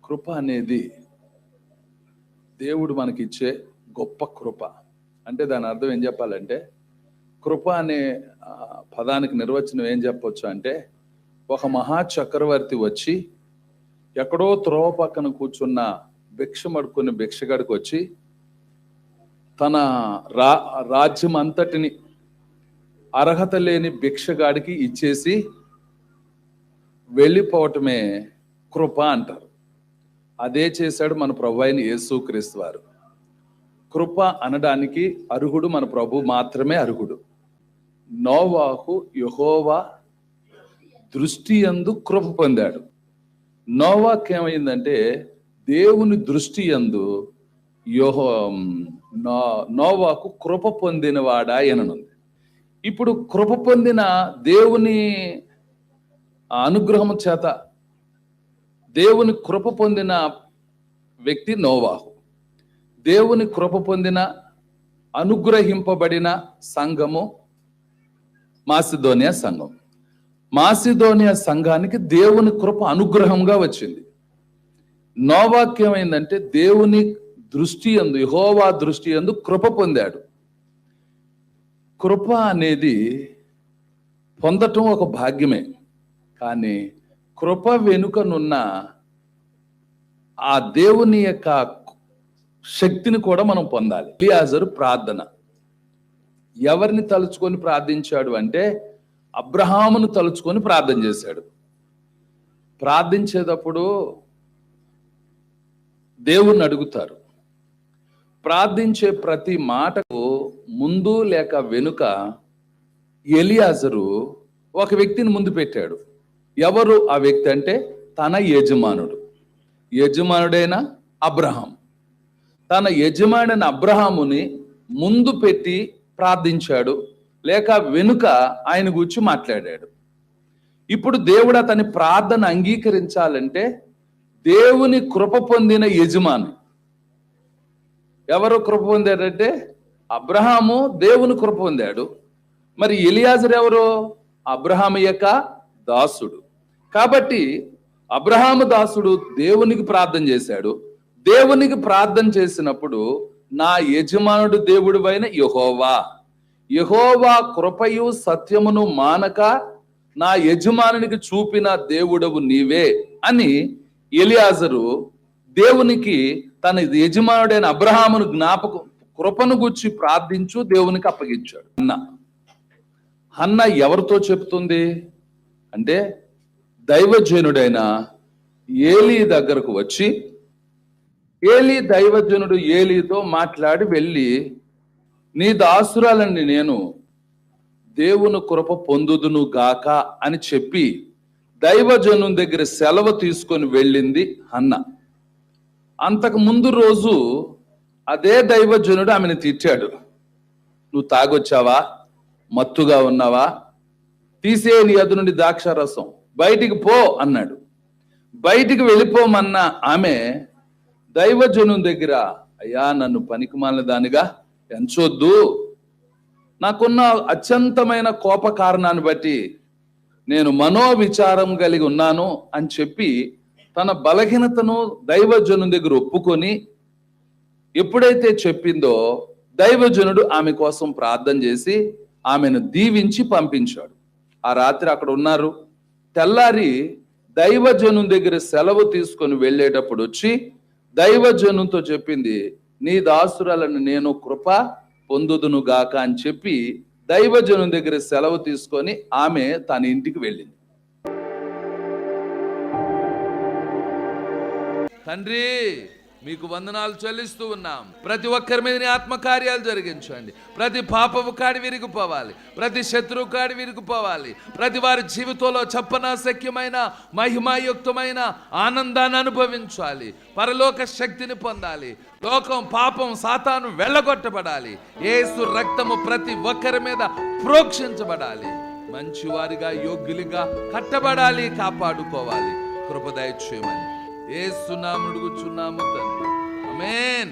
కృప అనేది దేవుడు మనకిచ్చే గొప్ప కృప. అంటే దాని అర్థం ఏం చెప్పాలంటే, కృప అనే పదానికి నిర్వచనం ఏం చెప్పొచ్చు అంటే, ఒక మహా చక్రవర్తి వచ్చి ఎక్కడో త్రోవ పక్కన కూర్చున్న భిక్షమడుకుని భిక్షగాడికి వచ్చి తన రాజ్యం అంతటిని అర్హత లేని భిక్షగాడికి ఇచ్చేసి వెళ్ళిపోవటమే కృప అంటారు. అదే చేశాడు మన ప్రభు అయిన యేసుక్రీస్తు వారు. కృప అనడానికి అర్హుడు మన ప్రభు మాత్రమే అర్హుడు. నోవాహు యెహోవా దృష్టి యందు కృప పొందాడు. నోవాకు ఏమైందంటే దేవుని దృష్టి యందు నోవాకు కృప పొందిన వాడా అననుంది. ఇప్పుడు కృప పొందిన దేవుని అనుగ్రహం చేత దేవుని కృప పొందిన వ్యక్తి నోవాహు. దేవుని కృప పొందిన అనుగ్రహింపబడిన సంఘము మాసిదోనియా సంఘం. మాసిదోనియా సంఘానికి దేవుని కృప అనుగ్రహంగా వచ్చింది. నోవాకు ఏమైందంటే దేవుని దృష్టి యందు యెహోవా దృష్టి యందు కృప పొందాడు. కృప అనేది పొందటం ఒక భాగ్యమే, కానీ కృప వెనుకనున్న ఆ దేవుని యొక్క శక్తిని కూడా మనం పొందాలి. ఎలియాజరు ప్రార్థన ఎవరిని తలుచుకొని ప్రార్థించాడు అంటే, అబ్రహామును తలుచుకొని ప్రార్థన చేశాడు. ప్రార్థించేటప్పుడు దేవుణ్ణి అడుగుతారు. ప్రార్థించే ప్రతి మాటకు ముందు లేక వెనుక ఎలియాజరు ఒక వ్యక్తిని ముందు పెట్టాడు. ఎవరు ఆ వ్యక్తి అంటే, తన యజమానుడైన అబ్రహాం. తన యజమానుడైన అబ్రహాముని ముందు పెట్టి ప్రార్థించాడు, లేక వెనుక ఆయన గురించి మాట్లాడాడు. ఇప్పుడు దేవుడు అతని ప్రార్థన అంగీకరించాలంటే దేవుని కృప పొందిన యజమాని. ఎవరు కృప పొందాడంటే అబ్రహాము దేవుని కృప పొందాడు. మరి ఎలియాజరు ఎవరు? అబ్రహాము యొక్క దాసుడు. కాబట్టి అబ్రహాము దాసుడు దేవునికి ప్రార్థన చేశాడు. దేవునికి ప్రార్థన చేసినప్పుడు, నా యజమానుడు దేవుడువైన యెహోవా కృపయు సత్యమును మానక నా యజమానునికి చూపిన దేవుడవు నీవే అని ఎలియాజరు దేవునికి తన యజమానుడైన అబ్రహామును కృపను గురించి ప్రార్థించు దేవునికి అప్పగించాడు. హన్న ఎవరితో చెప్తుంది అంటే, దైవజనుడైన ఏలీ దగ్గరకు వచ్చి, దైవజనుడు ఏలీతో మాట్లాడి వెళ్ళి, నీ దాసురాలని నేను దేవుని కృప పొందుదును గాక అని చెప్పి దైవజనుని దగ్గర సెలవు తీసుకొని వెళ్ళింది హన్న. అంతకు ముందు రోజు అదే దైవజనుడు ఆమెను తిట్టాడు. నువ్వు తాగొచ్చావా? మత్తుగా ఉన్నావా? తీసే నీ అదు నుండి ద్రాక్షారసం, బయటికి పో అన్నాడు. బయటికి వెళ్ళిపోమన్న ఆమె దైవజనుని దగ్గర, అయ్యా నన్ను పనికిమాలిన దానిగా ఎంచొద్దు, నాకున్న అత్యంతమైన కోప కారణాన్ని బట్టి నేను మనోవిచారం కలిగి ఉన్నాను అని చెప్పి తన బలహీనతను దైవజనుని దగ్గర ఒప్పుకొని ఎప్పుడైతే చెప్పిందో, దైవజనుడు ఆమె కోసం ప్రార్థన చేసి ఆమెను దీవించి పంపించాడు. ఆ రాత్రి అక్కడ ఉన్నారు. తెల్లారి దైవజనుని దగ్గర సెలవు తీసుకొని వెళ్ళేటప్పుడు వచ్చి దైవజనునితో చెప్పింది, నీ దాసురాలను నేను కృప పొందుదును గాక అని చెప్పి దైవజనుని దగ్గర సెలవు తీసుకొని ఆమె తన ఇంటికి వెళ్ళింది. తండ్రి, మీకు వందనాలు చెల్లిస్తూ ఉన్నాం. ప్రతి ఒక్కరి మీద నీ ఆత్మకార్యాలు జరిగించండి. ప్రతి పాపపు కాడి విరిగిపోవాలి, ప్రతి శత్రువు కాడి విరిగిపోవాలి. ప్రతి వారి జీవితంలో చెప్పనాశక్యమైన మహిమాయుక్తమైన ఆనందాన్ని అనుభవించాలి. పరలోక శక్తిని పొందాలి. లోకం, పాపం, సాతాను వెళ్ళగొట్టబడాలి. యేసు రక్తము ప్రతి ఒక్కరి మీద ప్రోక్షించబడాలి. మంచివారిగా, యోగ్యులుగా కట్టబడాలి, కాపాడుకోవాలి. కృప దయచేయమని యేసు నామమున అడుగుచున్నాము తండ్రి. ఆమేన్.